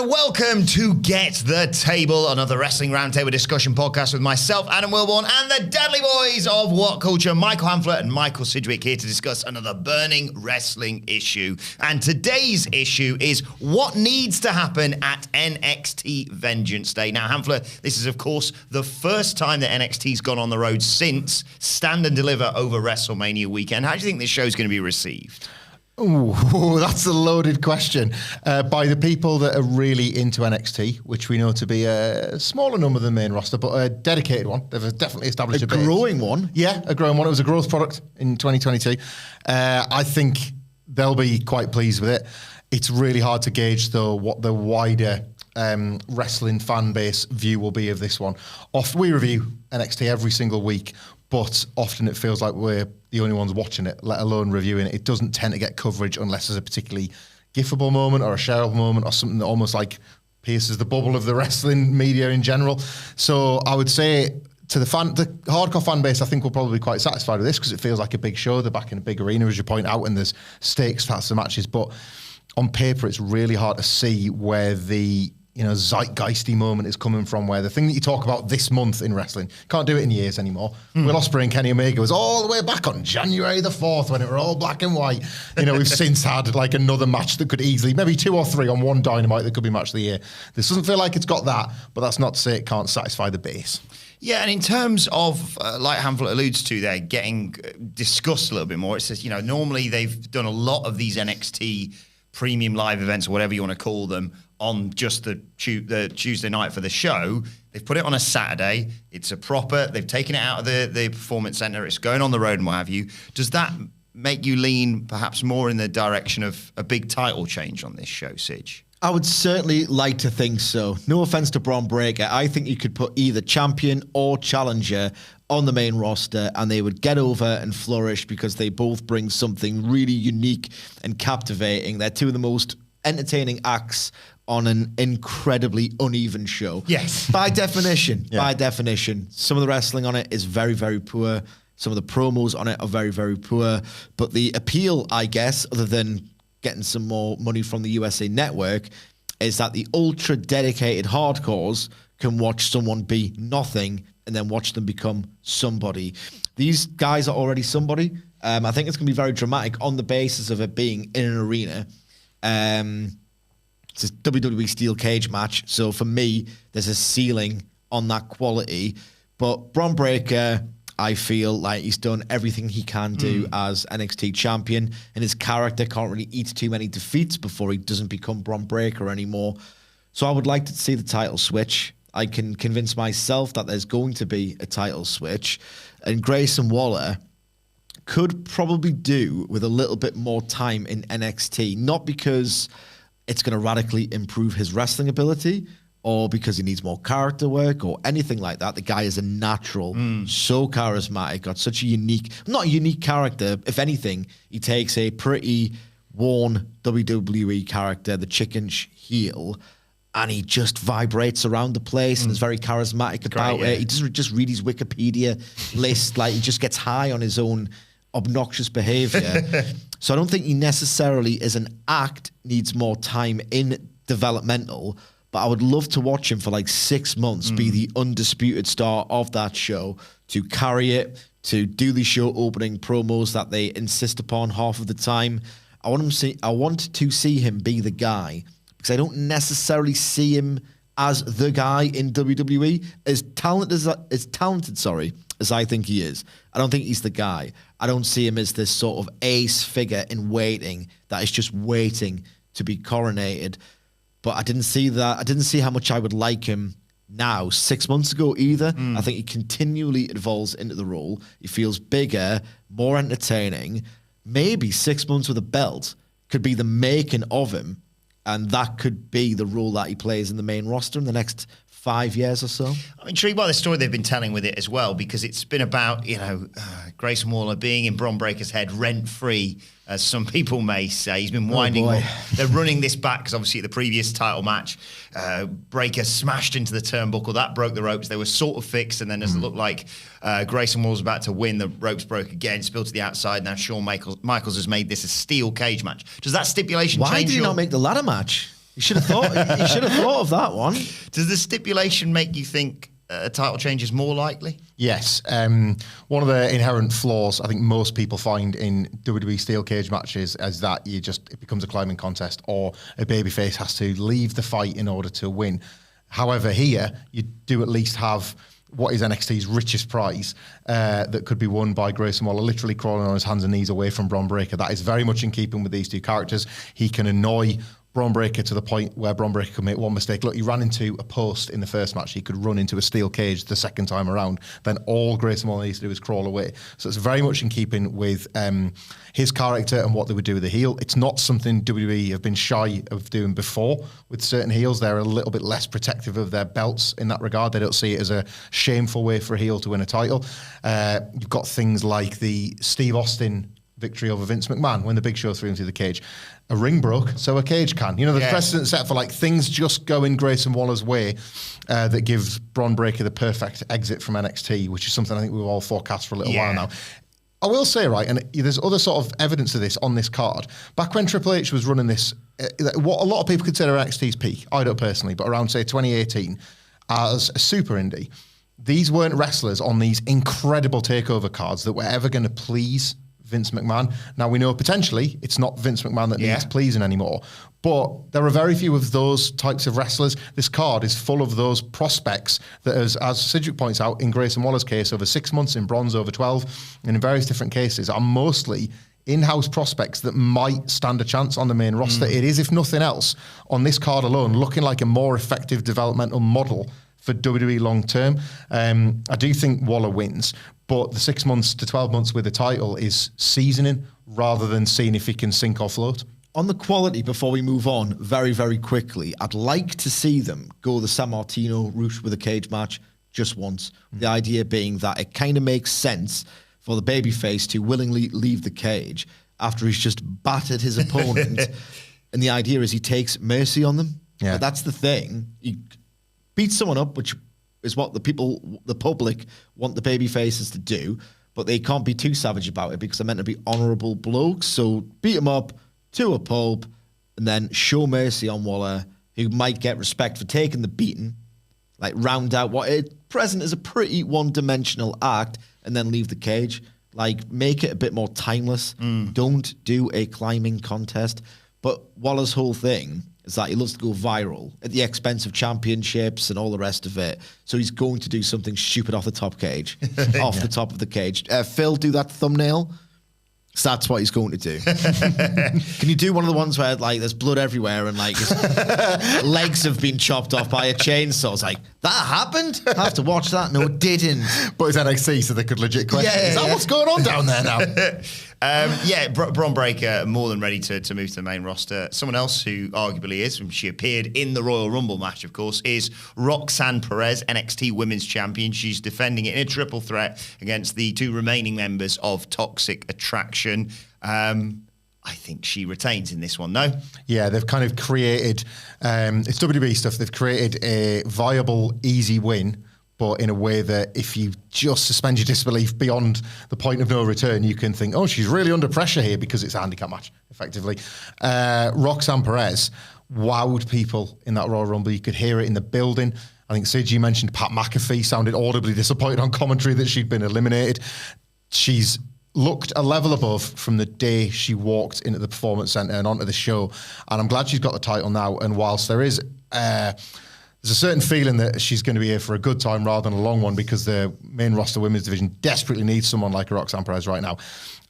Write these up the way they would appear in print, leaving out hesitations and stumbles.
and welcome to Get the Table, another wrestling roundtable discussion podcast with myself, Adam Wilborn, and the Dadley Boys of WhatCulture, Michael Hamflett and Michael Sidgwick, here to discuss another burning wrestling issue. And today's issue is what needs to happen at NXT Vengeance Day. Now, Hamflett, this is, of course, the first time that NXT's gone on the road since Stand and Deliver over WrestleMania weekend. How do you think this show's going to be received? Ooh, that's a loaded question. By the people that are really into NXT, which we know to be a smaller number than the main roster, but a dedicated one. They've definitely established a base. Growing one? Yeah, a growing one. It was a growth product in 2022. I think they'll be quite pleased with it. It's really hard to gauge, though, what the wider wrestling fan base view will be of this one. We review NXT every single week, but often it feels like we're the only ones watching it, let alone reviewing it. It doesn't tend to get coverage unless there's a particularly gifable moment or a shareable moment or something that almost like pierces the bubble of the wrestling media in general. So I would say to the hardcore fan base, I think will probably be quite satisfied with this because it feels like a big show. They're back in a big arena, as you point out, and there's stakes past the matches. But on paper, it's really hard to see where the zeitgeisty moment is coming from, where the thing that you talk about this month in wrestling, can't do it in years anymore. Will Ospreay and Kenny Omega was all the way back on January the 4th when it were all black and white. We've since had like another match that could easily, maybe 2 or 3 on one Dynamite that could be match of the year. This doesn't feel like it's got that, but that's not to say it can't satisfy the base. Yeah, and in terms of, like Hamflett alludes to there, getting discussed a little bit more, it says, normally they've done a lot of these NXT premium live events, or whatever you want to call them, on just the Tuesday night for the show. They've put it on a Saturday. It's a proper, they've taken it out of the Performance Center. It's going on the road and what have you. Does that make you lean perhaps more in the direction of a big title change on this show, Sidge? I would certainly like to think so. No offense to Bron Breakker. I think you could put either champion or challenger on the main roster and they would get over and flourish because they both bring something really unique and captivating. They're two of the most entertaining acts on an incredibly uneven show. Yes. By definition. Some of the wrestling on it is very, very poor. Some of the promos on it are very, very poor. But the appeal, I guess, other than getting some more money from the USA Network, is that the ultra dedicated hardcores can watch someone be nothing and then watch them become somebody. These guys are already somebody. I think it's going to be very dramatic on the basis of it being in an arena. It's a WWE steel cage match, so for me, there's a ceiling on that quality. But Bron Breakker, I feel like he's done everything he can do as NXT champion, and his character can't really eat too many defeats before he doesn't become Bron Breakker anymore. So I would like to see the title switch. I can convince myself that there's going to be a title switch, and Grayson Waller could probably do with a little bit more time in NXT, not because it's going to radically improve his wrestling ability or because he needs more character work or anything like that. The guy is a natural, so charismatic, got such a not a unique character. If anything, he takes a pretty worn WWE character, the chicken heel, and he just vibrates around the place and is very charismatic about it. He doesn't just read his Wikipedia list, like he just gets high on his own obnoxious behavior. So I don't think he necessarily, as an act, needs more time in developmental, but I would love to watch him for like 6 months be the undisputed star of that show, to carry it, to do the show opening promos that they insist upon half of the time. I want to see him be the guy, because I don't necessarily see him as the guy in WWE. As talented as I think he is, I don't think he's the guy. I don't see him as this sort of ace figure in waiting that is just waiting to be coronated. But I didn't see that. I didn't see how much I would like him now 6 months ago either. I think he continually evolves into the role. He feels bigger, more entertaining. Maybe 6 months with a belt could be the making of him, and that could be the role that he plays in the main roster in the next 5 years or so. I'm intrigued by the story they've been telling with it as well, because it's been about, Grayson Waller being in Bron Breakker's head rent-free, as some people may say. He's been winding up. They're running this back because obviously at the previous title match, Breakker smashed into the turnbuckle. That broke the ropes. They were sort of fixed, and then as it looked like Grayson Waller was about to win, the ropes broke again, spilled to the outside. Now Shawn Michaels has made this a steel cage match. Does that stipulation change? Why did he not make the ladder match? You should have thought. You should have thought of that one. Does the stipulation make you think a title change is more likely? Yes. One of the inherent flaws I think most people find in WWE steel cage matches is that it becomes a climbing contest, or a babyface has to leave the fight in order to win. However, here you do at least have what is NXT's richest prize that could be won by Grayson Waller literally crawling on his hands and knees away from Bron Breakker. That is very much in keeping with these two characters. He can annoy Bron Breakker to the point where Bron Breakker could make one mistake. Look, he ran into a post in the first match. He could run into a steel cage the second time around. Then all Grayson Waller needs to do is crawl away. So it's very much in keeping with his character and what they would do with the heel. It's not something WWE have been shy of doing before with certain heels. They're a little bit less protective of their belts in that regard. They don't see it as a shameful way for a heel to win a title. You've got things like the Steve Austin victory over Vince McMahon when the Big Show threw him through the cage. A ring broke, so a cage can. You know, the precedent set for like things just go in Grayson Waller's way that gives Bron Breakker the perfect exit from NXT, which is something I think we've all forecast for a little while now. I will say, right, and there's other sort of evidence of this on this card. Back when Triple H was running this, what a lot of people consider NXT's peak, I don't personally, but around, say, 2018, as a super indie, these weren't wrestlers on these incredible takeover cards that were ever going to please Vince McMahon. Now, we know potentially it's not Vince McMahon that needs pleasing anymore, but there are very few of those types of wrestlers. This card is full of those prospects that, as Sidgwick points out, in Grayson Waller's case, over 6 months, in Bronze over 12, and in various different cases, are mostly in-house prospects that might stand a chance on the main roster. It is, if nothing else, on this card alone, looking like a more effective developmental model for WWE long term. I do think Waller wins, but the 6 months to 12 months with the title is seasoning rather than seeing if he can sink or float. On the quality, before we move on, very, very quickly, I'd like to see them go the San Martino route with a cage match just once. The idea being that it kind of makes sense for the babyface to willingly leave the cage after he's just battered his opponent. And the idea is he takes mercy on them. Yeah. But that's the thing. He beats someone up, which is what the public want the baby faces to do, but they can't be too savage about it because they're meant to be honourable blokes. So beat him up to a pulp and then show mercy on Waller, who might get respect for taking the beating, like round out what at present is a pretty one-dimensional act, and then leave the cage. Like, make it a bit more timeless. Don't do a climbing contest. But Waller's whole thing is that he loves to go viral at the expense of championships and all the rest of it. So he's going to do something stupid off the top cage, off the top of the cage. Phil, do that thumbnail. So that's what he's going to do. Can you do one of the ones where like there's blood everywhere and like his legs have been chopped off by a chainsaw? It's like, that happened? I have to watch that. No, it didn't. But it's NXT, so they could legit question, is that what's going on down there now? Bron Breakker more than ready to move to the main roster. Someone else who arguably is, and she appeared in the Royal Rumble match, of course, is Roxanne Perez, NXT Women's Champion. She's defending it in a triple threat against the two remaining members of Toxic Attraction. I think she retains in this one, no? Yeah, they've kind of created, it's WWE stuff, they've created a viable, easy win, but in a way that if you just suspend your disbelief beyond the point of no return, you can think, oh, she's really under pressure here because it's a handicap match, effectively. Roxanne Perez wowed people in that Royal Rumble. You could hear it in the building. I think Sid, you mentioned Pat McAfee sounded audibly disappointed on commentary that she'd been eliminated. She's looked a level above from the day she walked into the Performance Centre and onto the show. And I'm glad she's got the title now. And whilst there's a certain feeling that she's going to be here for a good time rather than a long one because the main roster women's division desperately needs someone like Roxanne Perez right now,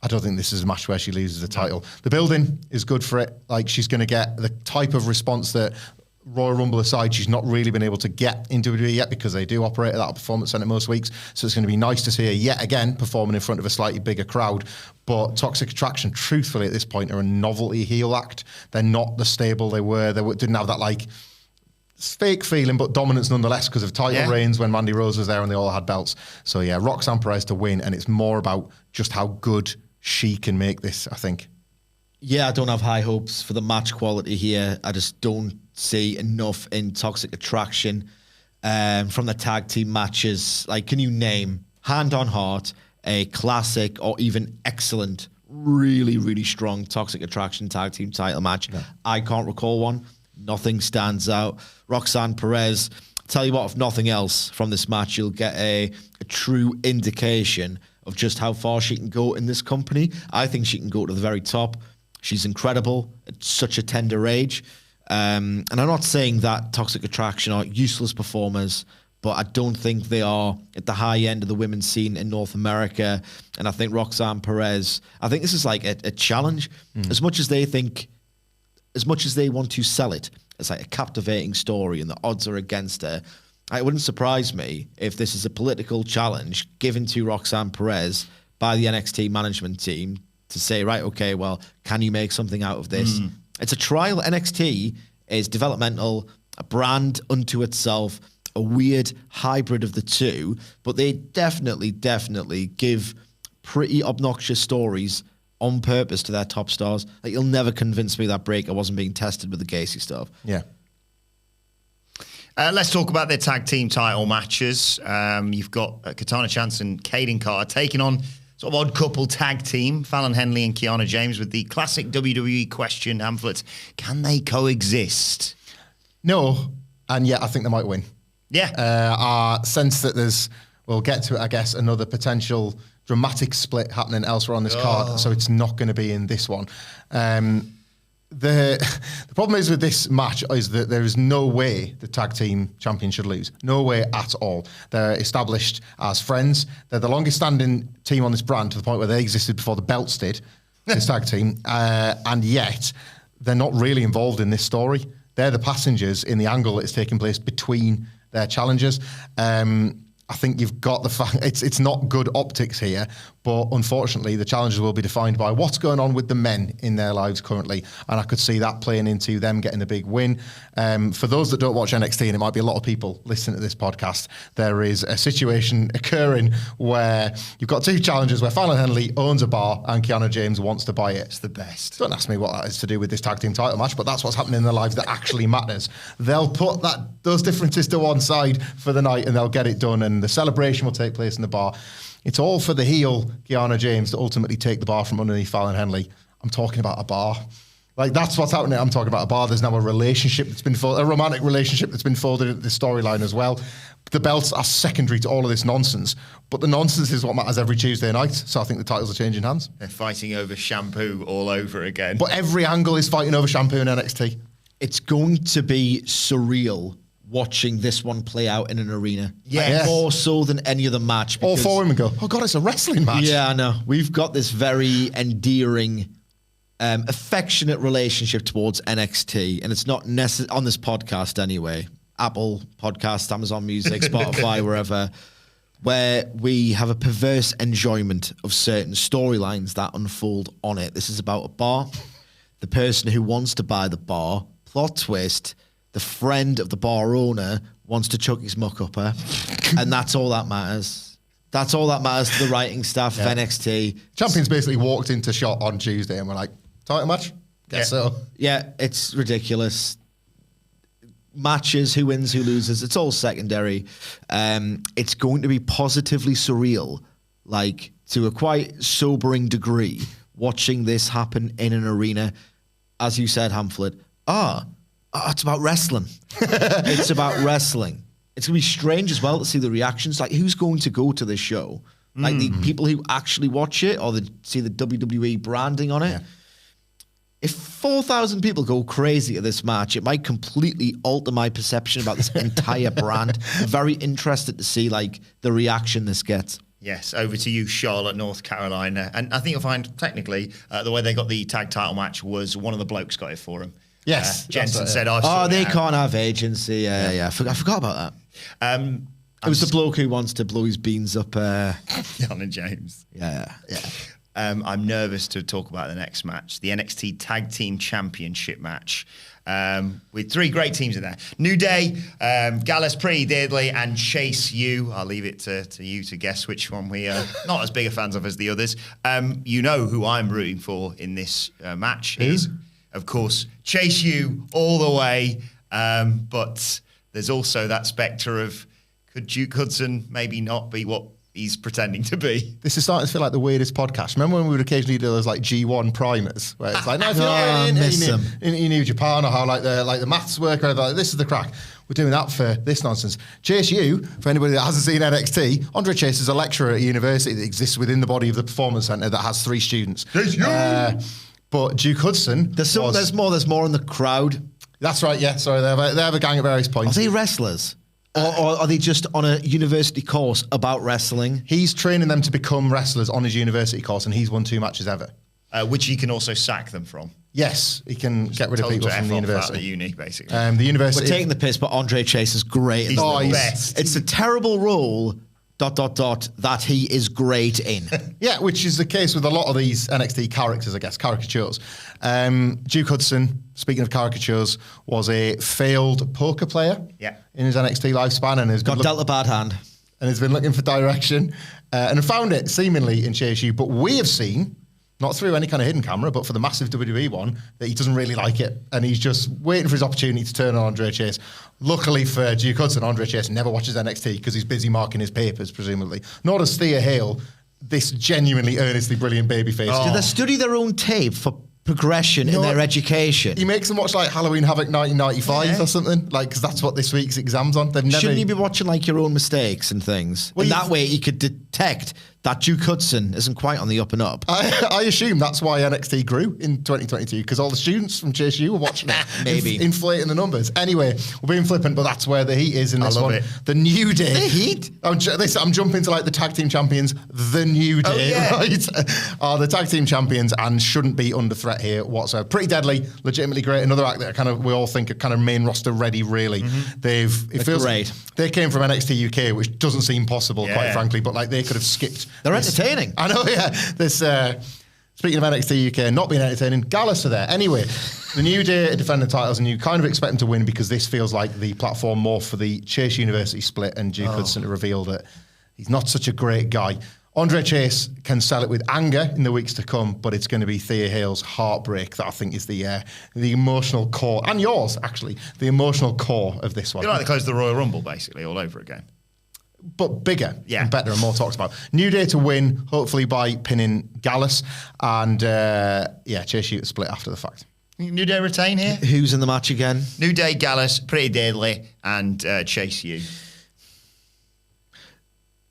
I don't think this is a match where she loses the title. The building is good for it. Like, she's going to get the type of response that, Royal Rumble aside, she's not really been able to get into WWE yet because they do operate at that Performance Centre most weeks. So it's going to be nice to see her yet again performing in front of a slightly bigger crowd. But Toxic Attraction, truthfully, at this point, are a novelty heel act. They're not the stable they were. They didn't have that, like, fake feeling, but dominance nonetheless because of title reigns when Mandy Rose was there and they all had belts. So, yeah, Roxanne Perez to win, and it's more about just how good she can make this, I think. Yeah, I don't have high hopes for the match quality here. I just don't see enough in Toxic Attraction from the tag team matches. Like, can you name, hand on heart, a classic or even excellent, really, really strong Toxic Attraction tag team title match? No. I can't recall one. Nothing stands out. Roxanne Perez, tell you what, if nothing else from this match, you'll get a true indication of just how far she can go in this company. I think she can go to the very top. She's incredible at such a tender age. And I'm not saying that Toxic Attraction are useless performers, but I don't think they are at the high end of the women's scene in North America. And I think Roxanne Perez, I think this is like a challenge. As much as they want to sell it as like a captivating story and the odds are against her, it wouldn't surprise me if this is a political challenge given to Roxanne Perez by the NXT management team to say, right, okay, well, can you make something out of this? It's a trial. NXT is developmental, a brand unto itself, a weird hybrid of the two, but they definitely give pretty obnoxious stories on purpose to their top stars. Like, you'll never convince me that Breaker wasn't being tested with the Gacy stuff. Yeah. Let's talk about their tag team title matches. You've got Katana Chance and Kaden Carter taking on sort of odd couple tag team, Fallon Henley and Kiana James, with the classic WWE question, Hamlet, can they coexist? No, and yet I think they might win. Yeah. I sense that we'll get to it, I guess, another potential dramatic split happening elsewhere on this card, so it's not going to be in this one. The problem is with this match is that there is no way the tag team champion should lose. No way at all. They're established as friends. They're the longest standing team on this brand to the point where they existed before the belts did, this tag team. And yet they're not really involved in this story. They're the passengers in the angle that's taking place between their challengers. I think you've got the fact it's not good optics here, but unfortunately the challenges will be defined by what's going on with the men in their lives currently, and I could see that playing into them getting a big win. For those that don't watch NXT, and it might be a lot of people listening to this podcast, there is a situation occurring where you've got two challengers where Fallon Henley owns a bar and Kiana James wants to buy it. It's the best. Don't ask me what that is to do with this tag team title match, but that's what's happening in their lives that actually matters. They'll put those differences to one side for the night and they'll get it done, and the celebration will take place in the bar. It's all for the heel, Kiana James, to ultimately take the bar from underneath Fallon Henley. I'm talking about a bar. Like, that's what's happening. I'm talking about a bar. There's now a relationship that's been a romantic relationship that's been folded into the storyline as well. The belts are secondary to all of this nonsense, but the nonsense is what matters every Tuesday night. So I think the titles are changing hands. They're fighting over shampoo all over again. But every angle is fighting over shampoo in NXT. It's going to be surreal watching this one play out in an arena. Yes. More so than any other match. All four women go, oh God, it's a wrestling match. Yeah, I know. We've got this very endearing, affectionate relationship towards NXT, and it's not necessary on this podcast anyway. Apple Podcasts, Amazon Music, Spotify, wherever, where we have a perverse enjoyment of certain storylines that unfold on it. This is about a bar, the person who wants to buy the bar, plot twist, the friend of the bar owner wants to chuck his muck up her, and that's all that matters. That's all that matters to the writing staff of NXT. Champions basically walked into shot on Tuesday and we're like, title match? Guess so. Yeah, it's ridiculous. Matches, who wins, who loses, it's all secondary. It's going to be positively surreal, like to a quite sobering degree, watching this happen in an arena. As you said, Hamflet, it's about wrestling. It's about wrestling. It's going to be strange as well to see the reactions. Like, who's going to go to this show? Like, the people who actually watch it or see the WWE branding on it? Yeah. If 4,000 people go crazy at this match, it might completely alter my perception about this entire brand. I'm very interested to see, like, the reaction this gets. Yes, over to you, Charlotte, North Carolina. And I think you'll find, technically, the way they got the tag title match was one of the blokes got it for them. Yes. Jensen said, they can't have agency. Yeah. I forgot about that. It was the bloke who wants to blow his beans up. Kiana James. Yeah. I'm nervous to talk about the next match, the NXT Tag Team Championship match, with three great teams in there. New Day, Gallus, Pretty Dadley, and Chase U. I'll leave it to you to guess which one we are not as big a fans of as the others. You know who I'm rooting for in this match is, of course, Chase U all the way. But there's also that spectre of, could Duke Hudson maybe not be what he's pretending to be. This is starting to feel like the weirdest podcast. Remember when we would occasionally do those like G1 primers, where it's like, no, if you're in New Japan, or how like the maths work, or anything, like, this is the crack. We're doing that for this nonsense. Chase U, for anybody that hasn't seen NXT, Andre Chase is a lecturer at a university that exists within the body of the Performance Centre that has 3 students. But Duke Hudson, there's more in the crowd. That's right. Yeah, sorry, they have a gang at various points. Are they wrestlers? Or are they just on a university course about wrestling? He's training them to become wrestlers on his university course, and he's won 2 matches ever. Which he can also sack them from. Yes, he can get rid of people from the university. The uni, basically. The university. We're taking the piss, but Andre Chase is great. He's the best. It's a terrible role, ... that he is great in. Yeah, which is the case with a lot of these NXT characters, I guess, caricatures. Duke Hudson, speaking of caricatures, was a failed poker player in his NXT lifespan, and has got dealt a bad hand. And has been looking for direction and found it seemingly in Chase U. But we have seen, not through any kind of hidden camera, but for the massive WWE one, that he doesn't really like it. And he's just waiting for his opportunity to turn on Andre Chase. Luckily for Duke Hudson, Andre Chase never watches NXT because he's busy marking his papers, presumably. Nor does Thea Hale, this genuinely, earnestly brilliant babyface. Do they study their own tape for progression in their education? He makes them watch like Halloween Havoc 1995 or something, like, because that's what this week's exam's on. Shouldn't you be watching like your own mistakes and things? Well, and that way he could detect that Duke Hudson isn't quite on the up and up. I assume that's why NXT grew in 2022, because all the students from Chase U were watching it. Maybe. Inflating the numbers. Anyway, we're being flippant, but that's where the heat is in this one. It. The New Day. The Heat? I'm jumping to like the tag team champions, the New Day, right? Are the tag team champions and shouldn't be under threat here whatsoever. Pretty Deadly, legitimately great. Another act that we all think are kind of main roster ready, really. They're great. They came from NXT UK, which doesn't seem possible, quite frankly, but like they could have skipped. They're entertaining. I know, yeah. This speaking of NXT UK not being entertaining, Gallus are there. Anyway, the New Day defend the titles, and you kind of expect them to win because this feels like the platform more for the Chase University split, and Duke Hudson to reveal that he's not such a great guy. Andre Chase can sell it with anger in the weeks to come, but it's going to be Thea Hale's heartbreak that I think is the emotional core, and yours, actually, the emotional core of this one. You're like the close of the Royal Rumble, basically, all over again. But bigger and better and more talked about. New Day to win, hopefully by pinning Gallus. And, Chase U to split after the fact. New Day retain here? Who's in the match again? New Day, Gallus, Pretty Deadly, and Chase U.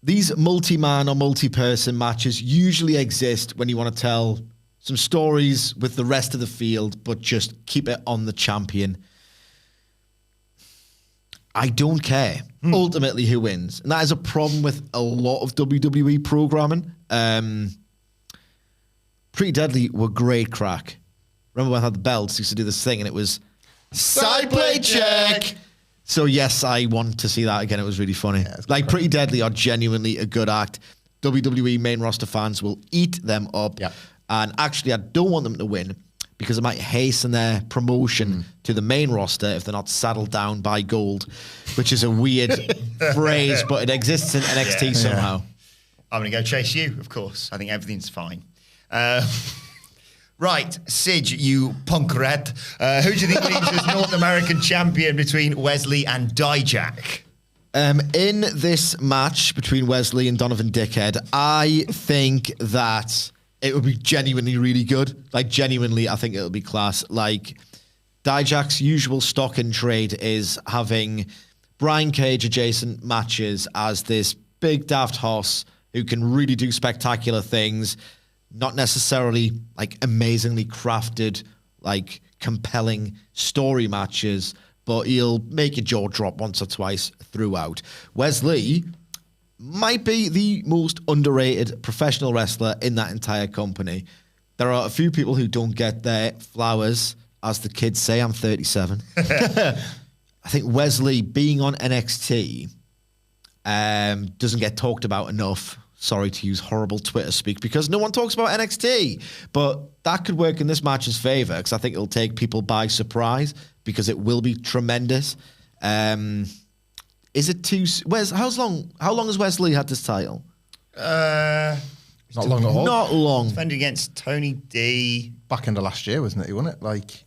These multi-man or multi-person matches usually exist when you want to tell some stories with the rest of the field, but just keep it on the champion. I don't care ultimately who wins. And that is a problem with a lot of WWE programming. Pretty Deadly were great crack. Remember when I had the belts, used to do this thing and it was side plate check. So yes, I want to see that again. It was really funny. Yeah, like Pretty Deadly are genuinely a good act. WWE main roster fans will eat them up. Yeah. And actually, I don't want them to win because it might hasten their promotion to the main roster if they're not saddled down by gold, which is a weird phrase, but it exists in NXT somehow. I'm going to go Chase U, of course. I think everything's fine. Right, Sidge, you punk rat. Who do you think leaves as North American champion between Wesley and Dijak? In this match between Wesley and Donovan Dickhead, I think that it would be genuinely really good. Like, genuinely, I think it'll be class. Like, Dijak's usual stock and trade is having Brian Cage adjacent matches as this big daft hoss who can really do spectacular things, not necessarily like amazingly crafted, like compelling story matches, but he'll make your jaw drop once or twice throughout. Wesley might be the most underrated professional wrestler in that entire company. There are a few people who don't get their flowers, as the kids say. I'm 37. I think Wesley being on NXT doesn't get talked about enough. Sorry to use horrible Twitter speak because no one talks about NXT, but that could work in this match's favor because I think it'll take people by surprise because it will be tremendous. Is it too? How long has Wesley had this title? Not long at all. Not long. Defended against Tony D. Back into last year, wasn't it? He won it like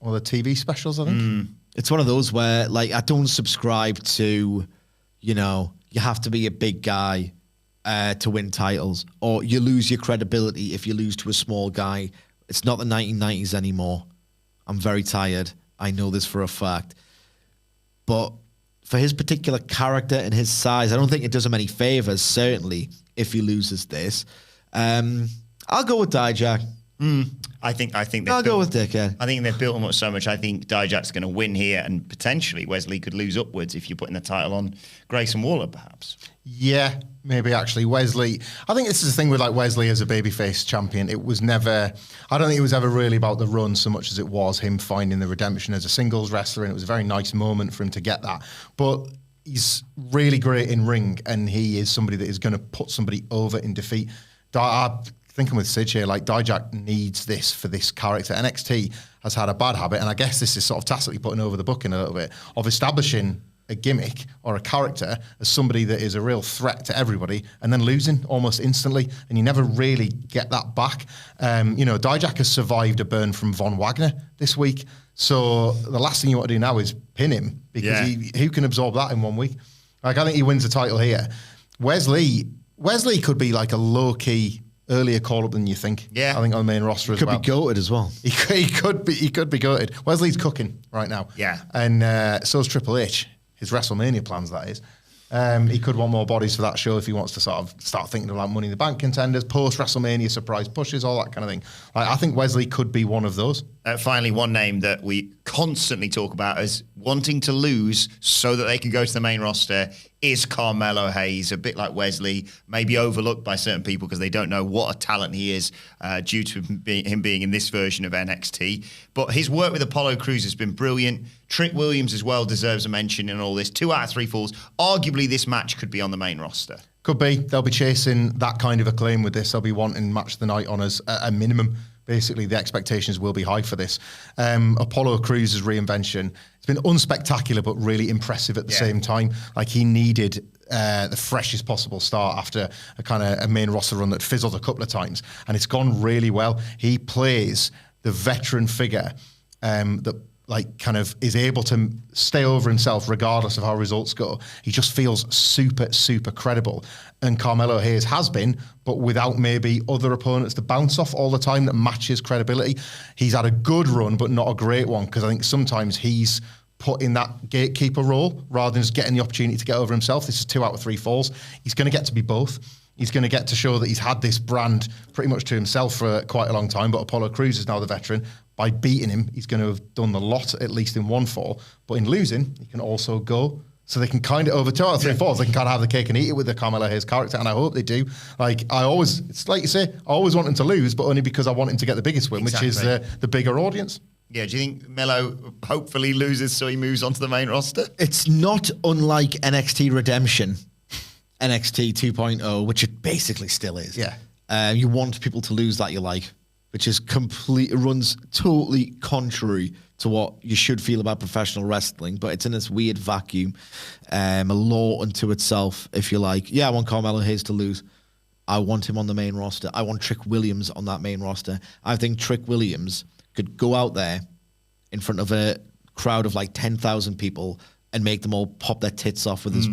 all the TV specials, I think. It's one of those where like I don't subscribe to, you have to be a big guy to win titles, or you lose your credibility if you lose to a small guy. It's not the 1990s anymore. I'm very tired. I know this for a fact. But for his particular character and his size, I don't think it does him any favors, certainly, if he loses this. I'll go with Dijak. I think I'll go with Dickhead. I think they've built him up so much. I think Dijak's going to win here, and potentially Wesley could lose upwards if you're putting the title on Grayson Waller, perhaps. Yeah, maybe actually Wesley. I think this is the thing with like Wesley as a babyface champion. It was never. I don't think it was ever really about the run so much as it was him finding the redemption as a singles wrestler, and it was a very nice moment for him to get that. But he's really great in ring, and he is somebody that is going to put somebody over in defeat. I'm thinking with Sid here, like Dijak needs this for this character. NXT has had a bad habit, and I guess this is sort of tacitly putting over the booking a little bit, of establishing a gimmick or a character as somebody that is a real threat to everybody and then losing almost instantly, and you never really get that back. Dijak has survived a burn from Von Wagner this week, so the last thing you want to do now is pin him, because who can absorb that in 1 week? Like, I think he wins the title here. Wesley could be like a low-key earlier call-up than you think. Yeah. I think on the main roster as well. Could be goated as well. He could be goated. Wesley's cooking right now. Yeah. And so's Triple H. His WrestleMania plans, that is. He could want more bodies for that show if he wants to sort of start thinking about Money in the Bank contenders, post-WrestleMania surprise pushes, all that kind of thing. I think Wesley could be one of those. Finally, one name that we constantly talk about as wanting to lose so that they can go to the main roster is Carmelo Hayes. A bit like Wesley, maybe overlooked by certain people because they don't know what a talent he is due to him being in this version of NXT. But his work with Apollo Crews has been brilliant. Trick Williams as well deserves a mention in all this. 2 out of 3 falls. Arguably, this match could be on the main roster. Could be. They'll be chasing that kind of acclaim with this. They'll be wanting match of the night honours at a minimum. Basically, the expectations will be high for this. Apollo Crews' reinvention, it's been unspectacular, but really impressive at the same time. Like, he needed the freshest possible start after a main roster run that fizzled a couple of times, and it's gone really well. He plays the veteran figure that is able to stay over himself regardless of how results go. He just feels super, super credible. And Carmelo Hayes has been, but without maybe other opponents to bounce off all the time that match his credibility. He's had a good run, but not a great one, because I think sometimes he's put in that gatekeeper role rather than just getting the opportunity to get over himself. This is 2 out of 3 falls. He's going to get to be both. He's going to get to show that he's had this brand pretty much to himself for quite a long time, but Apollo Crews is now the veteran. By beating him, he's going to have done the lot, at least in 1 fall. But in losing, he can also go. So they can kind of, over 2 out of 3 falls, they can kind of have the cake and eat it with the Carmelo Hayes character, and I hope they do. It's like you say, I always want him to lose, but only because I want him to get the biggest win, which is the bigger audience. Yeah, do you think Melo hopefully loses so he moves on to the main roster? It's not unlike NXT Redemption, NXT 2.0, which it basically still is. Yeah. You want people to lose that you like, which is it runs totally contrary to what you should feel about professional wrestling, but it's in this weird vacuum, a law unto itself, if you like. Yeah, I want Carmelo Hayes to lose. I want him on the main roster. I want Trick Williams on that main roster. I think Trick Williams could go out there in front of a crowd of like 10,000 people and make them all pop their tits off with his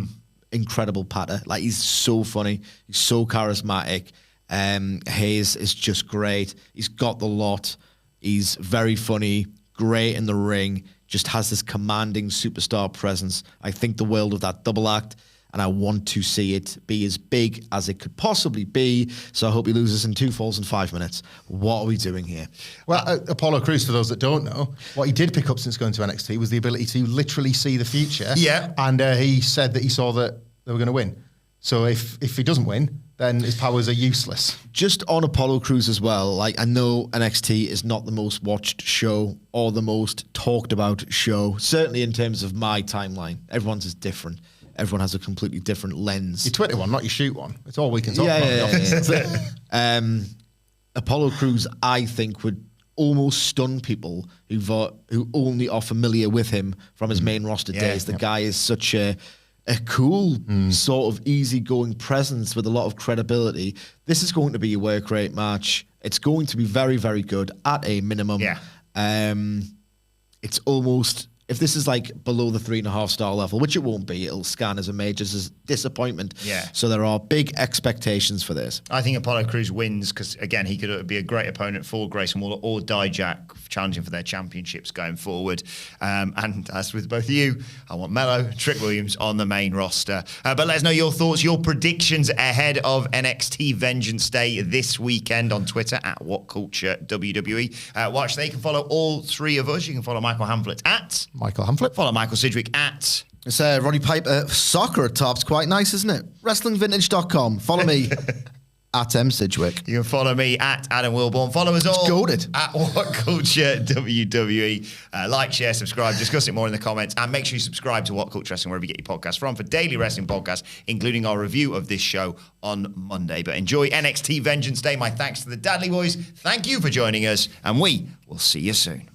incredible patter. Like, he's so funny. He's so charismatic. Hayes is just great. He's got the lot. He's very funny, great in the ring, just has this commanding superstar presence. I think the world of that double act, and I want to see it be as big as it could possibly be. So I hope he loses in 2 falls in 5 minutes. What are we doing here? Well, Apollo Crews, for those that don't know, what he did pick up since going to NXT was the ability to literally see the future. Yeah. And he said that he saw that they were going to win. So if he doesn't win, then his powers are useless. Just on Apollo Crews as well, like, I know NXT is not the most watched show or the most talked about show, certainly in terms of my timeline. Everyone's is different. Everyone has a completely different lens. Your Twitter one, not your shoot one. It's all we can talk about. Yeah. Apollo Crews, I think, would almost stun people who only are familiar with him from his main roster days. The guy is such a cool, sort of easygoing presence with a lot of credibility. This is going to be a work rate match. It's going to be very, very good at a minimum. Yeah. It's almost if this is like below the 3.5 star level, which it won't be, it'll scan as a major disappointment. Yeah. So there are big expectations for this. I think Apollo Crews wins because, again, he could be a great opponent for Grayson Waller or Dijak, challenging for their championships going forward. And as with both of you, I want Mello, Trick Williams on the main roster. But let us know your thoughts, your predictions ahead of NXT Vengeance Day this weekend on Twitter at WhatCulture WWE. Watch, they can follow all three of us. You can follow Michael Hamflett at Michael Hamflett. Follow Michael Sidgwick at It's Ronnie Piper. Soccer at top's quite nice, isn't it? WrestlingVintage.com. Follow me at M Sidgwick. You can follow me at Adam Wilborn. Follow us all goated. at WhatCulture WWE. Like, share, subscribe, discuss it more in the comments, and make sure you subscribe to WhatCulture Wrestling wherever you get your podcasts from for daily wrestling podcasts, including our review of this show on Monday. But enjoy NXT Vengeance Day. My thanks to the Dadley Boys. Thank you for joining us, and we will see you soon.